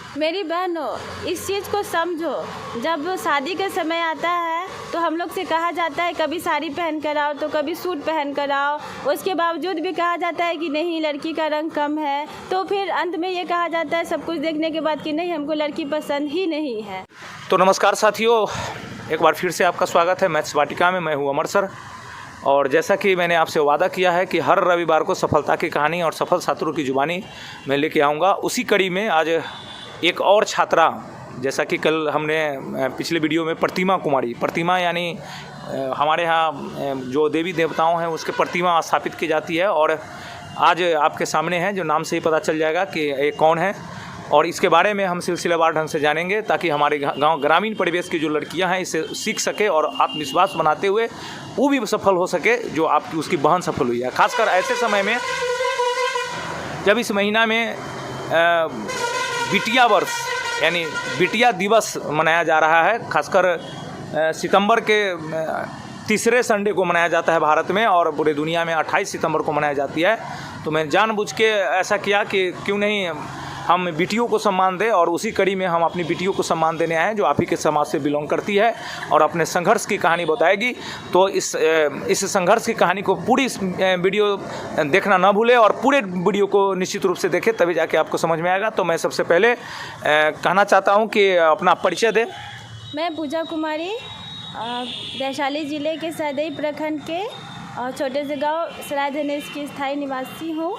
मेरी बहनों, इस चीज़ को समझो। जब शादी का समय आता है तो हम लोग से कहा जाता है कभी साड़ी पहन कर आओ तो कभी सूट पहन कर आओ। उसके बावजूद भी कहा जाता है कि नहीं, लड़की का रंग कम है। तो फिर अंत में ये कहा जाता है सब कुछ देखने के बाद कि नहीं, हमको लड़की पसंद ही नहीं है। तो नमस्कार साथियों, एक बार फिर से आपका स्वागत है मैथ्स वाटिका में। मैं हूँ अमर सर, और जैसा कि मैंने आपसे वादा किया है कि हर रविवार को सफलता की कहानी और सफल छात्रों की जुबानी मैं लेके आऊँगा। उसी कड़ी में आज एक और छात्रा, जैसा कि कल हमने पिछले वीडियो में प्रतिमा यानी हमारे यहाँ जो देवी देवताओं हैं उसके प्रतिमा स्थापित की जाती है, और आज आपके सामने है, जो नाम से ही पता चल जाएगा कि ये कौन है। और इसके बारे में हम सिलसिलेवार ढंग से जानेंगे ताकि हमारे गांव ग्रामीण परिवेश की जो लड़कियां हैं इसे सीख सके और आत्मविश्वास बनाते हुए वो भी सफल हो सके जो आपकी उसकी बहन सफल हुई है। खासकर ऐसे समय में जब इस महीना में बिटिया वर्ष यानी बिटिया दिवस मनाया जा रहा है। खासकर सितंबर के तीसरे संडे को मनाया जाता है भारत में, और पूरे दुनिया में 28 सितंबर को मनाई जाती है। तो मैं जानबूझ के ऐसा किया कि क्यों नहीं हम बेटियों को सम्मान दें, और उसी कड़ी में हम अपनी बेटियों को सम्मान देने आए हैं जो आप ही के समाज से बिलोंग करती है और अपने संघर्ष की कहानी बताएगी। तो इस संघर्ष की कहानी को पूरी वीडियो देखना ना भूलें, और पूरे वीडियो को निश्चित रूप से देखें, तभी जाके आपको समझ में आएगा। तो मैं सबसे पहले कहना चाहता हूँ कि अपना परिचय दें। मैं पूजा कुमारी वैशाली ज़िले के सैदई प्रखंड के छोटे से गांव सराय धनेश की स्थायी निवासी हूँ।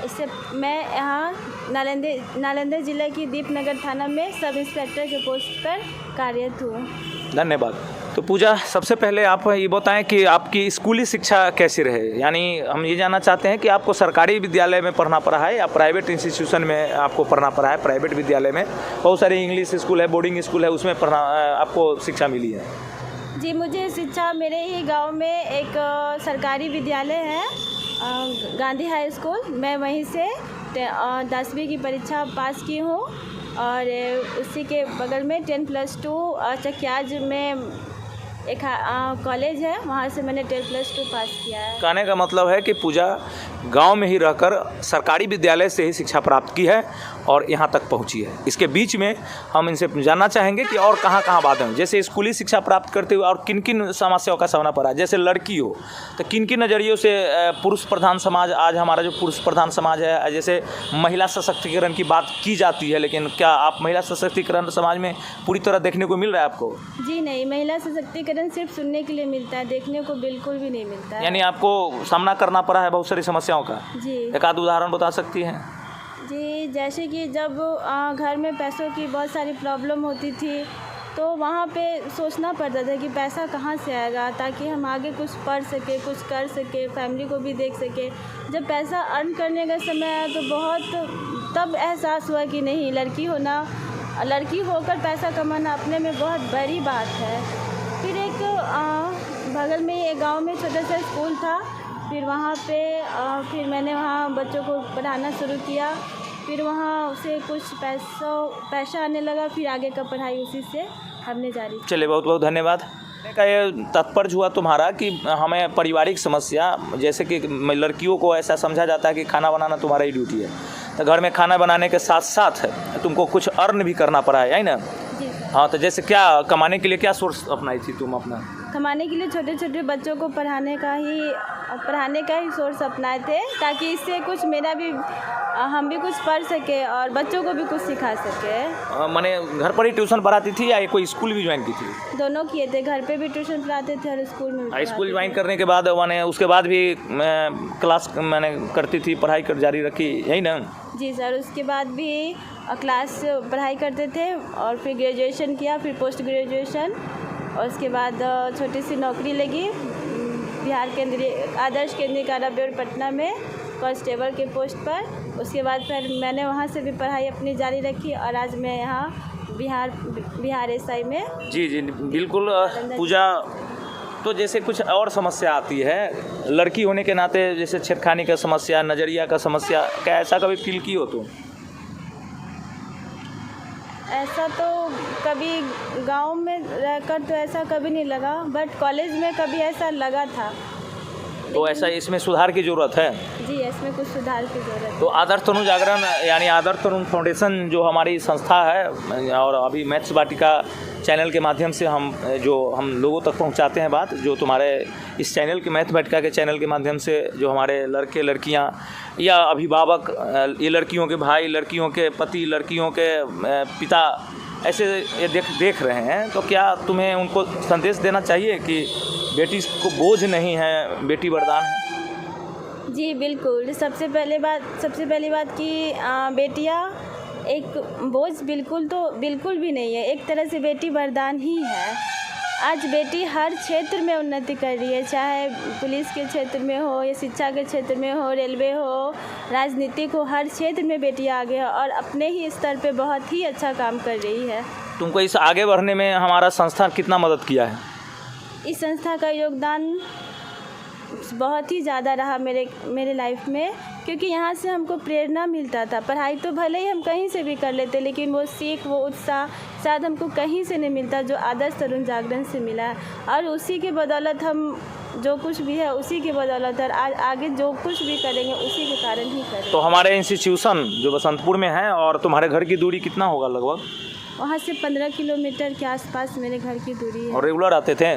इससे मैं यहाँ नालंदा ज़िले की दीपनगर थाना में सब इंस्पेक्टर के पोस्ट पर कार्यरत हूँ। धन्यवाद। तो पूजा, सबसे पहले आप ये बताएं कि आपकी स्कूली शिक्षा कैसी रहे। यानी हम ये जानना चाहते हैं कि आपको सरकारी विद्यालय में पढ़ना पड़ा है या प्राइवेट इंस्टीट्यूशन में आपको पढ़ना पड़ा है। प्राइवेट विद्यालय में बहुत सारे इंग्लिश स्कूल है, बोर्डिंग स्कूल है, उसमें पढ़ना आपको शिक्षा मिली है? जी, मुझे शिक्षा मेरे ही गाँव में एक सरकारी विद्यालय है, गांधी हाई स्कूल। मैं वहीं से 10वीं की परीक्षा पास की हूँ, और उसी के बगल में 10+2 चकियाज में एक कॉलेज है, वहाँ से मैंने 10+2 पास किया है। कहने का मतलब है कि पूजा गांव में ही रहकर सरकारी विद्यालय से ही शिक्षा प्राप्त की है और यहाँ तक पहुँची है। इसके बीच में हम इनसे जानना चाहेंगे कि और कहाँ कहाँ बातें हैं, जैसे स्कूली शिक्षा प्राप्त करते हुए और किन किन समस्याओं का सामना पड़ा है। जैसे लड़की हो तो किन किन नज़रियों से पुरुष प्रधान समाज, आज हमारा जो पुरुष प्रधान समाज है, जैसे महिला सशक्तिकरण की बात की जाती है, लेकिन क्या आप महिला सशक्तिकरण समाज में पूरी तरह देखने को मिल रहा है आपको? जी नहीं, महिला सशक्तिकरण सिर्फ सुनने के लिए मिलता है, देखने को बिल्कुल भी नहीं मिलता है। यानी आपको सामना करना पड़ा है बहुत सारी समस्याओं का? जी। एक आध उदाहरण बता सकती हैं? जी, जैसे कि जब घर में पैसों की बहुत सारी प्रॉब्लम होती थी तो वहाँ पे सोचना पड़ता था कि पैसा कहाँ से आएगा ताकि हम आगे कुछ पढ़ सके, कुछ कर सके, फैमिली को भी देख सके। जब पैसा अर्न करने का समय आया तो बहुत तब एहसास हुआ कि नहीं, लड़की होकर पैसा कमाना अपने में बहुत बड़ी बात है। फिर एक बगल में एक गांव में छोटा सा स्कूल था, फिर वहाँ पे फिर मैंने वहाँ बच्चों को पढ़ाना शुरू किया। फिर वहाँ से कुछ पैसा आने लगा, फिर आगे का पढ़ाई उसी से हमने जारी। चलिए, बहुत बहुत धन्यवाद। का ये तात्पर्य हुआ तुम्हारा कि हमें पारिवारिक समस्या, जैसे कि लड़कियों को ऐसा समझा जाता है कि खाना बनाना तुम्हारा ही ड्यूटी है, तो घर में खाना बनाने के साथ साथ तुमको कुछ अर्न भी करना पड़ा है ना? जी। हाँ, तो जैसे क्या कमाने के लिए क्या सोर्स अपनाई थी तुम अपना? कमाने के लिए छोटे छोटे बच्चों को पढ़ाने का ही सोर्स अपनाए थे, ताकि इससे कुछ हम भी कुछ पढ़ सके और बच्चों को भी कुछ सिखा सके। मैंने घर पर ही ट्यूशन पढ़ाती थी या कोई स्कूल भी ज्वाइन की थी? दोनों किए थे, घर पे भी ट्यूशन पढ़ाते थे और स्कूल में भी। स्कूल ज्वाइन करने के बाद मैंने उसके बाद भी क्लास मैंने करती थी, पढ़ाई कर जारी रखी, यही ना? जी सर, उसके बाद भी क्लास पढ़ाई करते थे और फिर ग्रेजुएशन किया, फिर पोस्ट ग्रेजुएशन, और उसके बाद छोटी सी नौकरी लगी बिहार आदर्श केंद्रीय कारागार पटना में कांस्टेबल के पोस्ट पर। उसके बाद फिर मैंने वहाँ से भी पढ़ाई अपनी जारी रखी और आज मैं यहाँ बिहार एसआई में। जी जी बिल्कुल पूजा। तो जैसे कुछ और समस्या आती है लड़की होने के नाते, जैसे छेड़खानी का समस्या, नज़रिया का समस्या, क्या ऐसा कभी फील की हो तुम? ऐसा तो कभी गांव में रहकर तो ऐसा कभी नहीं लगा, बट कॉलेज में कभी ऐसा लगा था। तो ऐसा इसमें सुधार की ज़रूरत है। जी, इसमें कुछ सुधार की ज़रूरत है। तो आदर्श तरुण जागरण यानी आदर्श तरुण फाउंडेशन जो हमारी संस्था है, और अभी मैथ्स वाटिका चैनल के माध्यम से हम लोगों तक पहुंचाते हैं बात, जो तुम्हारे इस चैनल के मैथ वाटिका के चैनल के माध्यम से जो हमारे लड़के लड़कियां या अभिभावक, ये लड़कियों के भाई, लड़कियों के पति, लड़कियों के पिता ऐसे ये देख रहे हैं, तो क्या तुम्हें उनको संदेश देना चाहिए कि बेटी को बोझ नहीं है, बेटी वरदान है? जी बिल्कुल। सबसे पहली बात कि बेटियां एक बोझ बिल्कुल भी नहीं है। एक तरह से बेटी वरदान ही है। आज बेटी हर क्षेत्र में उन्नति कर रही है, चाहे पुलिस के क्षेत्र में हो या शिक्षा के क्षेत्र में हो, रेलवे हो, राजनीतिक हो, हर क्षेत्र में बेटी आगे है और अपने ही स्तर पे बहुत ही अच्छा काम कर रही है। तुमको इस आगे बढ़ने में हमारा संस्था कितना मदद किया है? इस संस्था का योगदान बहुत ही ज़्यादा रहा मेरे लाइफ में, क्योंकि यहाँ से हमको प्रेरणा मिलता था। पढ़ाई तो भले ही हम कहीं से भी कर लेते, लेकिन वो सीख, वो उत्साह शायद हमको कहीं से नहीं मिलता जो आदर्श तरुण जागरण से मिला है। और उसी के बदौलत हम जो कुछ भी है उसी के बदौलत, और आगे जो कुछ भी करेंगे उसी के कारण ही करेंगे। तो हमारे इंस्टीट्यूशन जो बसंतपुर में है, और तुम्हारे घर की दूरी कितना होगा लगभग? वहाँ से 15 किलोमीटर के आसपास मेरे घर की दूरी है। और रेगुलर आते थे?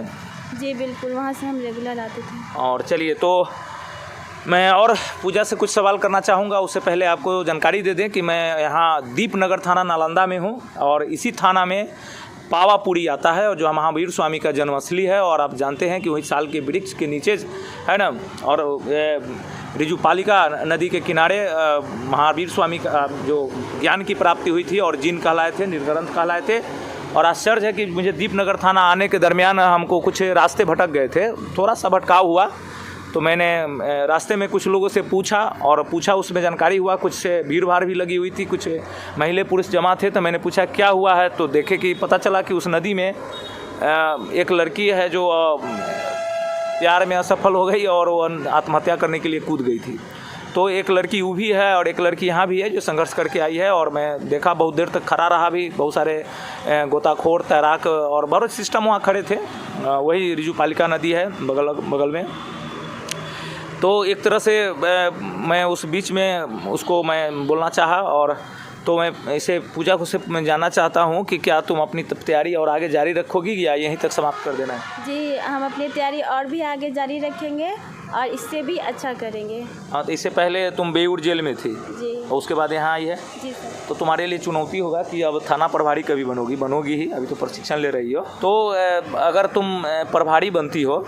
जी बिल्कुल, वहाँ से हम रेगुलर आते थे। और चलिए, तो मैं और पूजा से कुछ सवाल करना चाहूँगा। उससे पहले आपको जानकारी दे दें कि मैं यहाँ दीपनगर थाना नालंदा में हूँ, और इसी थाना में पावापुरी आता है, और जो महावीर स्वामी का जन्मस्थली है। और आप जानते हैं कि वही साल के वृक्ष के नीचे है ना, और रिजुपालिका नदी के किनारे महावीर स्वामी का जो ज्ञान की प्राप्ति हुई थी, और जिन कहलाए थे, निर्ग्रंथ कहलाए थे। और आश्चर्य है कि मुझे दीपनगर थाना आने के दरमियान हमको कुछ रास्ते भटक गए थे, थोड़ा सा भटकाव हुआ, तो मैंने रास्ते में कुछ लोगों से पूछा, उसमें जानकारी हुआ कुछ से भीड़ भाड़ भी लगी हुई थी, कुछ महिला पुरुष जमा थे। तो मैंने पूछा क्या हुआ है, तो देखे कि पता चला कि उस नदी में एक लड़की है जो प्यार में असफल हो गई और वो आत्महत्या करने के लिए कूद गई थी। तो एक लड़की वो भी है और एक लड़की यहाँ भी है जो संघर्ष करके आई है। और मैं देखा बहुत देर तक खड़ा रहा भी, बहुत सारे गोताखोर, तैराक और बहुत सिस्टम वहाँ खड़े थे। वही रिजुपालिका नदी है बगल में। तो एक तरह से मैं उस बीच में उसको मैं बोलना चाहा, और तो मैं इसे पूजा को से मैं जानना चाहता हूँ कि क्या तुम अपनी तैयारी और आगे जारी रखोगी या यहीं तक समाप्त कर देना है? जी, हम अपनी तैयारी और भी आगे जारी रखेंगे और इससे भी अच्छा करेंगे। हाँ, तो इससे पहले तुम बेऊर जेल में थी जी, और उसके बाद यहाँ आई है। जी सर। तो तुम्हारे लिए चुनौती होगा कि अब थाना प्रभारी कभी बनोगी ही, अभी तो प्रशिक्षण ले रही हो। तो अगर तुम प्रभारी बनती हो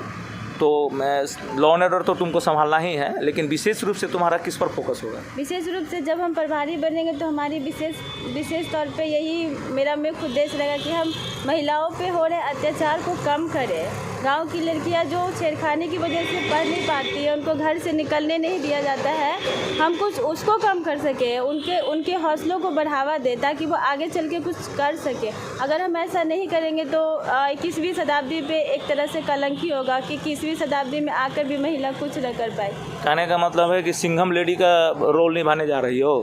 तो लॉ एंड ऑर्डर तो तुमको संभालना ही है, लेकिन विशेष रूप से तुम्हारा किस पर फोकस होगा? विशेष रूप से जब हम प्रभारी बनेंगे तो हमारी विशेष तौर पे यही मेरा मुख्य उद्देश्य रहेगा कि हम महिलाओं पे हो रहे अत्याचार को कम करें। गांव की लड़कियां जो छेड़खानी की वजह से पढ़ नहीं पाती है, उनको घर से निकलने नहीं दिया जाता है, हम कुछ उसको कम कर सके, उनके हौसलों को बढ़ावा दे ताकि वो आगे चल के कुछ कर सके। अगर हम ऐसा नहीं करेंगे तो 21वीं शताब्दी पे एक तरह से कलंक ही होगा कि 21वीं शताब्दी में आकर भी महिला कुछ न कर पाए। कहने का मतलब है कि सिंघम लेडी का रोल निभाने जा रही हो?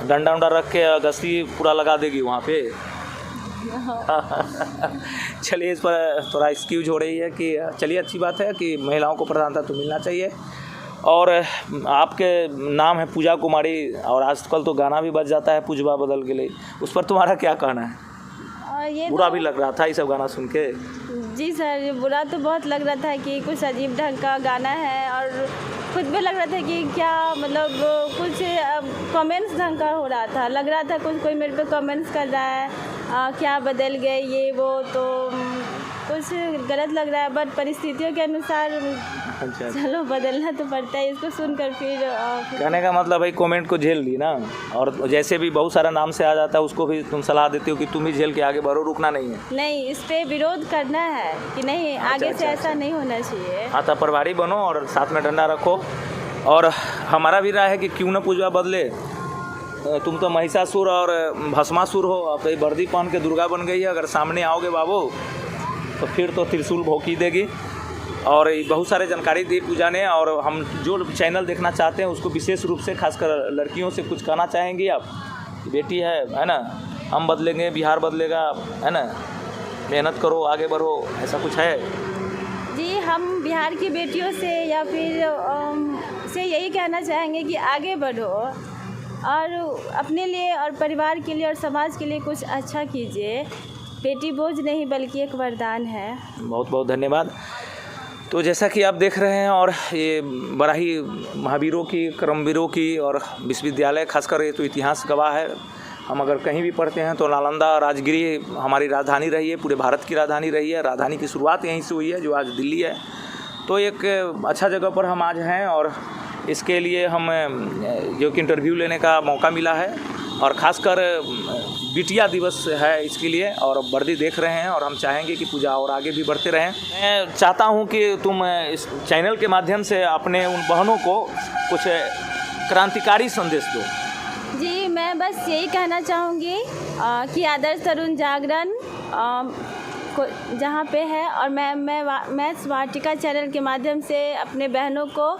डंडा उंडा रख के गश्ती पूरा लगा देगी वहाँ पे? चलिए, इस पर थोड़ा एक्सक्यूज हो रही है कि चलिए, अच्छी बात है कि महिलाओं को प्रधानता तो मिलना चाहिए। और आपके नाम है पूजा कुमारी, और आजकल तो गाना भी बज जाता है पूजवा बदल के लिए, उस पर तुम्हारा क्या कहना है? ये बुरा भी लग रहा था ये सब गाना सुन के? जी सर, बुरा तो बहुत लग रहा था कि कुछ अजीब ढंग का गाना है, और खुद भी लग रहा था कि क्या मतलब कुछ कमेंट्स ढंग का हो रहा था, लग रहा था कोई मेरे पे कमेंट्स कर रहा है, क्या बदल गए ये वो, तो कुछ गलत लग रहा है। बट परिस्थितियों के अनुसार चलो बदलना तो पड़ता है। इसको सुनकर फिर कहने का मतलब भाई कमेंट को झेल ली ना, और जैसे भी बहुत सारा नाम से आ जाता है उसको भी तुम सलाह देती हो कि तुम ही झेल के आगे बढ़ो, रुकना नहीं है। नहीं, इस पे विरोध करना है कि नहीं, आगे से ऐसा नहीं होना चाहिए। हाँ, तो प्रभारी बनो और साथ में डंडा रखो। और हमारा भी राय है कि क्यों ना पूजवा बदले। तुम तो महिषासुर और भस्मासुर हो, अब ये वर्दी पहन के दुर्गा बन गई है। अगर सामने आओगे बाबू तो फिर तो त्रिशूल भौंकी देगी। और बहुत सारे जानकारी दी पूजा ने, और हम जो चैनल देखना चाहते हैं उसको विशेष रूप से खासकर लड़कियों से कुछ कहना चाहेंगी आप? बेटी है ना, हम बदलेंगे, बिहार बदलेगा, है ना, मेहनत करो, आगे बढ़ो, ऐसा कुछ है? जी, हम बिहार की बेटियों से या फिर से यही कहना चाहेंगे कि आगे बढ़ो और अपने लिए और परिवार के लिए और समाज के लिए कुछ अच्छा कीजिए। बेटी बोझ नहीं बल्कि एक वरदान है। बहुत बहुत धन्यवाद। तो जैसा कि आप देख रहे हैं और ये बड़ा ही महावीरों की, कर्मवीरों की और विश्वविद्यालय, खासकर ये तो इतिहास गवाह है। हम अगर कहीं भी पढ़ते हैं तो नालंदा, राजगिरी हमारी राजधानी रही है, पूरे भारत की राजधानी रही है। राजधानी की शुरुआत यहीं से हुई है जो आज दिल्ली है। तो एक अच्छा जगह पर हम आज हैं और इसके लिए हम जो कि इंटरव्यू लेने का मौका मिला है और ख़ासकर बिटिया दिवस है इसके लिए, और वर्दी देख रहे हैं और हम चाहेंगे कि पूजा और आगे भी बढ़ते रहें। मैं चाहता हूं कि तुम इस चैनल के माध्यम से अपने उन बहनों को कुछ क्रांतिकारी संदेश दो। जी, मैं बस यही कहना चाहूँगी कि आदर्श तरुण जागरण जहाँ पे है, और मैं मैथ्स वाटिका चैनल के माध्यम से अपने बहनों को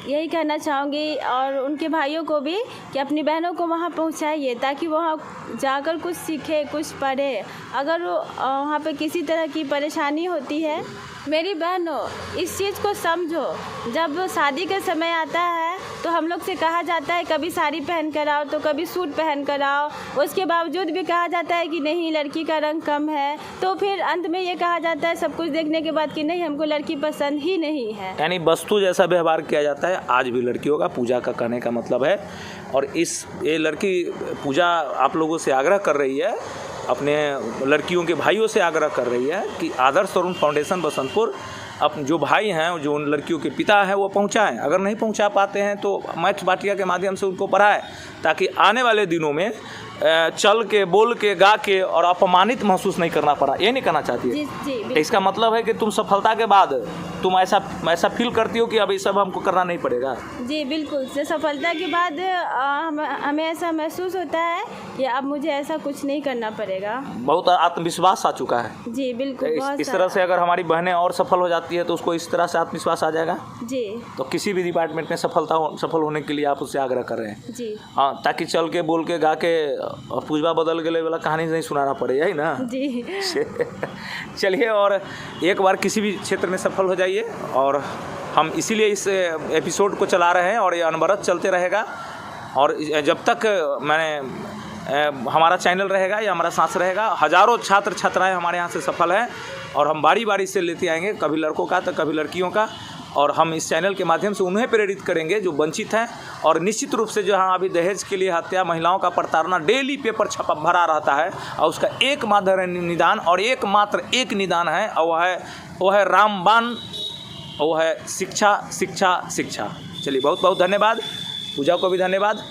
यही कहना चाहूँगी और उनके भाइयों को भी कि अपनी बहनों को वहाँ पहुँचाइए ताकि वहाँ जाकर कुछ सीखे, कुछ पढ़े। अगर वहाँ पे किसी तरह की परेशानी होती है, मेरी बहनों इस चीज़ को समझो। जब शादी का समय आता है तो हम लोग से कहा जाता है कभी साड़ी पहन कर आओ तो कभी सूट पहन कर आओ, उसके बावजूद भी कहा जाता है कि नहीं लड़की का रंग कम है, तो फिर अंत में ये कहा जाता है सब कुछ देखने के बाद कि नहीं हमको लड़की पसंद ही नहीं है। यानी वस्तु जैसा व्यवहार किया जाता है आज भी लड़कियों का, पूजा का कहने का मतलब है। और ये लड़की पूजा आप लोगों से आग्रह कर रही है, अपने लड़कियों के भाइयों से आग्रह कर रही है कि आदर्श तरुण फाउंडेशन बसंतपुर जो भाई हैं, जो उन लड़कियों के पिता हैं, वो पहुंचाएं। अगर नहीं पहुंचा पाते हैं तो मैथ्स वाटिका के माध्यम से उनको पढ़ाएं ताकि आने वाले दिनों में चल के, बोल के, गा के और अपमानित महसूस नहीं करना पड़ा। ये नहीं करना चाहती है? जी, इसका मतलब है कि तुम सफलता के बाद तुम ऐसा फील करती हो कि अब ये सब हमको करना नहीं पड़ेगा। जी बिल्कुल, सफलता के बाद हमें ऐसा महसूस होता है कि अब मुझे ऐसा कुछ नहीं करना पड़ेगा। बहुत आत्मविश्वास आ चुका है। जी बिल्कुल। इस तरह से अगर हमारी बहनें और सफल हो जाती है तो उसको इस तरह से आत्मविश्वास आ जाएगा। जी, तो किसी भी डिपार्टमेंट में सफल होने के लिए आप उससे आग्रह कर रहे हैं। जी हाँ, ताकि चल के, बोल के, गा के पूजवा बदल गए वाला कहानी नहीं सुनाना पड़े, यही ना? जी। चलिए, और एक बार किसी भी क्षेत्र में सफल हो जाइए, और हम इसीलिए इस एपिसोड को चला रहे हैं और ये अनवरत चलते रहेगा। और जब तक हमारा चैनल रहेगा या हमारा सांस रहेगा, हज़ारों छात्र छात्राएं हमारे यहाँ से सफल हैं और हम बारी बारी से लेते आएंगे, कभी लड़कों का तो कभी लड़कियों का। और हम इस चैनल के माध्यम से उन्हें प्रेरित करेंगे जो वंचित हैं। और निश्चित रूप से जो हाँ अभी दहेज के लिए हत्या, महिलाओं का प्रताड़ना डेली पेपर छपा भरा रहता है, और उसका एकमात्र निदान और एकमात्र एक निदान है, और वो है रामबाण, वो है शिक्षा, शिक्षा, शिक्षा। चलिए, बहुत बहुत धन्यवाद। पूजा को भी धन्यवाद।